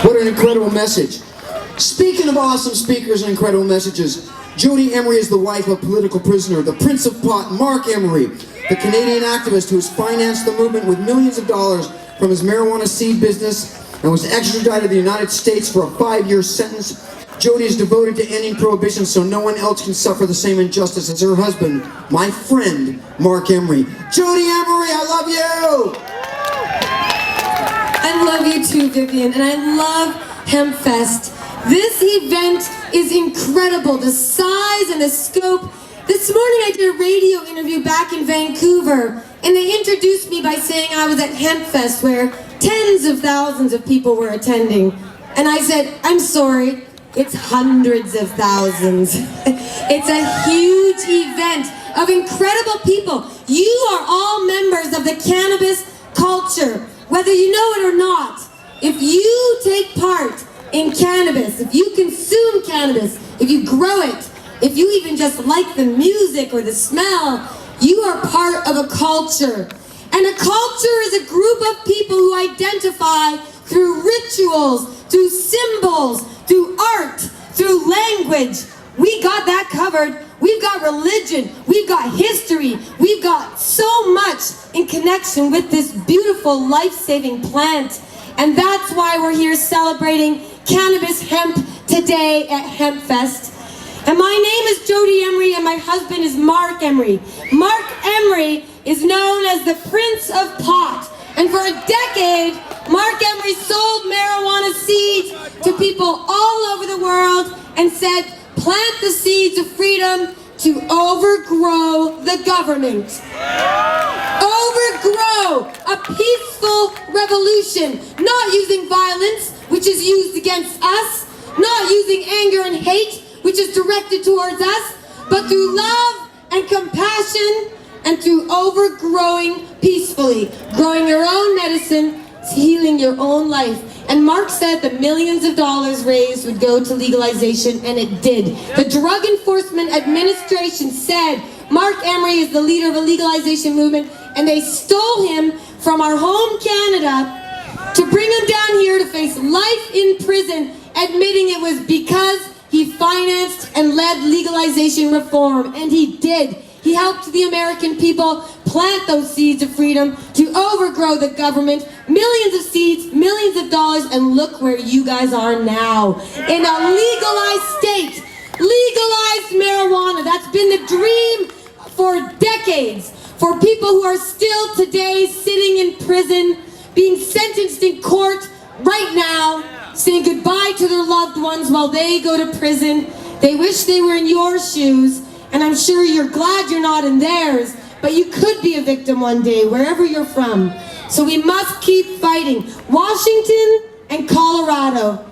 What an incredible message. Speaking of awesome speakers and incredible messages, Jodie Emery is the wife of political prisoner, the Prince of Pot, Marc Emery, the Canadian activist who has financed the movement with millions of dollars from his marijuana seed business and was extradited to the United States for a 5-year sentence. Jodie is devoted to ending prohibition so no one else can suffer the same injustice as her husband, my friend, Marc Emery. Jodie Emery, I love you! I love you too, Vivian, and I love Hempfest. This event is incredible, the size and the scope. This morning I did a radio interview back in Vancouver, and they introduced me by saying I was at Hempfest, where tens of thousands of people were attending. And I said, I'm sorry, it's hundreds of thousands. It's a huge event of incredible people. You are all members of the cannabis culture, whether you know it or not. If you take part in cannabis, if you consume cannabis, if you grow it, if you even just like the music or the smell, you are part of a culture. And a culture is a group of people who identify through rituals, through symbols, through art, through language. We got that covered. We've got religion, we've got history, we've got so much in connection with this beautiful life-saving plant. And that's why we're here celebrating cannabis hemp today at Hempfest. And my name is Jodie Emery and my husband is Marc Emery. Marc Emery is known as the Prince of Pot. And for a decade, Marc Emery sold marijuana seeds to people all over the world and said, plant the seeds of freedom to overgrow the government. Overgrow a peaceful revolution, not using violence, which is used against us, not using anger and hate, which is directed towards us, but through love and compassion and through overgrowing peacefully, growing your own medicine, healing your own life. And Marc said the millions of dollars raised would go to legalization, and it did. The Drug Enforcement Administration said Marc Emery is the leader of a legalization movement, and they stole him from our home Canada to bring him down here to face life in prison, admitting it was because he financed and led legalization reform, and he did. He helped the American people plant those seeds of freedom to overgrow the government, millions of seeds, millions of dollars, and look where you guys are now. In a legalized state, legalized marijuana. That's been the dream for decades. For people who are still today sitting in prison, being sentenced in court right now, saying goodbye to their loved ones while they go to prison. They wish they were in your shoes. And I'm sure you're glad you're not in theirs, but you could be a victim one day, wherever you're from. So we must keep fighting. Washington and Colorado,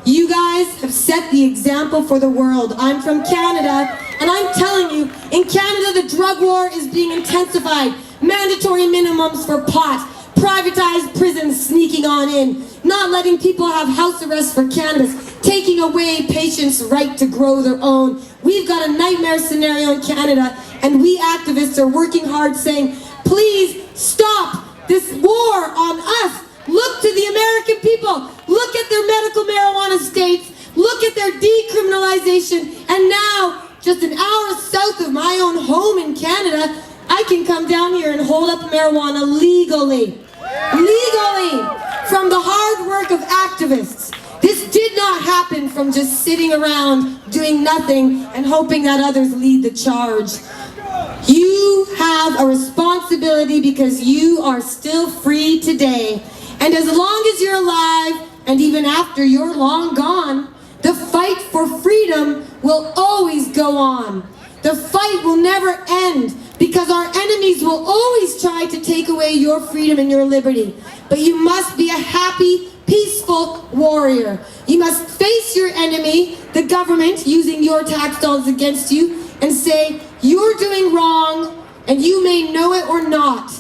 you guys have set the example for the world. I'm from Canada, and I'm telling you, in Canada, the drug war is being intensified. Mandatory minimums for pot, privatized prisons sneaking on in, not letting people have house arrest for cannabis, taking away patients' right to grow their own. We've got a nightmare scenario in Canada, and we activists are working hard saying, please stop this war on us. Look to the American people. Look at their medical marijuana states. Look at their decriminalization. And now, just an hour south of my own home in Canada, I can come down here and hold up marijuana legally. Legally, from the hard work of activists. This did not happen from just sitting around doing nothing and hoping that others lead the charge. You have a responsibility because you are still free today. And as long as you're alive, and even after you're long gone, the fight for freedom will always go on. The fight will never end because our enemies will always try to take away your freedom and your liberty. But you must be a happy, peaceful warrior. You must face your enemy, the government, using your tax dollars against you, and say, you're doing wrong, and you may know it or not,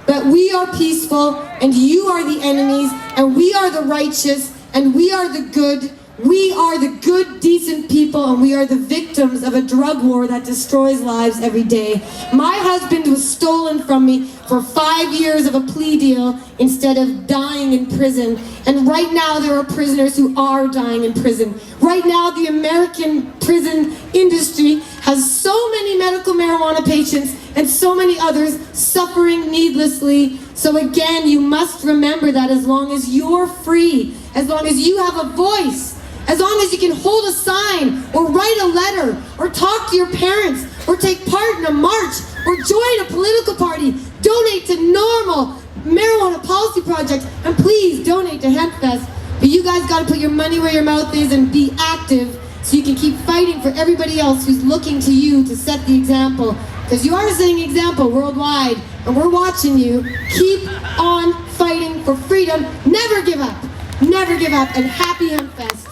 but we are peaceful, and you are the enemies, and we are the righteous, and we are the good. We are the good, decent people, and we are the victims of a drug war that destroys lives every day. My husband was stolen from me for 5 years of a plea deal instead of dying in prison. And right now there are prisoners who are dying in prison. Right now the American prison industry has so many medical marijuana patients and so many others suffering needlessly. So again, you must remember that as long as you're free, as long as you have a voice, as long as you can hold a sign, or write a letter, or talk to your parents, or take part in a march, or join a political party, donate to normal marijuana policy projects, and please donate to Hempfest. But you guys gotta put your money where your mouth is and be active so you can keep fighting for everybody else who's looking to you to set the example. Because you are setting an example worldwide, and we're watching you. Keep on fighting for freedom. Never give up. Never give up, and happy Hempfest.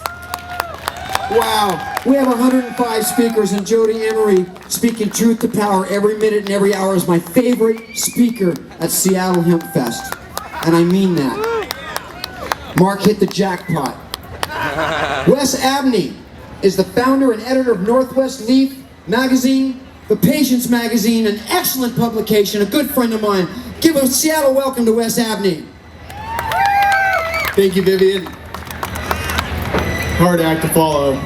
Wow, we have 105 speakers, and Jodie Emery speaking truth to power every minute and every hour is my favorite speaker at Seattle Hempfest. And I mean that. Marc hit the jackpot. Wes Abney is the founder and editor of Northwest Leaf magazine, The Patients magazine, an excellent publication, a good friend of mine. Give a Seattle welcome to Wes Abney. Thank you, Vivian. Hard act to follow.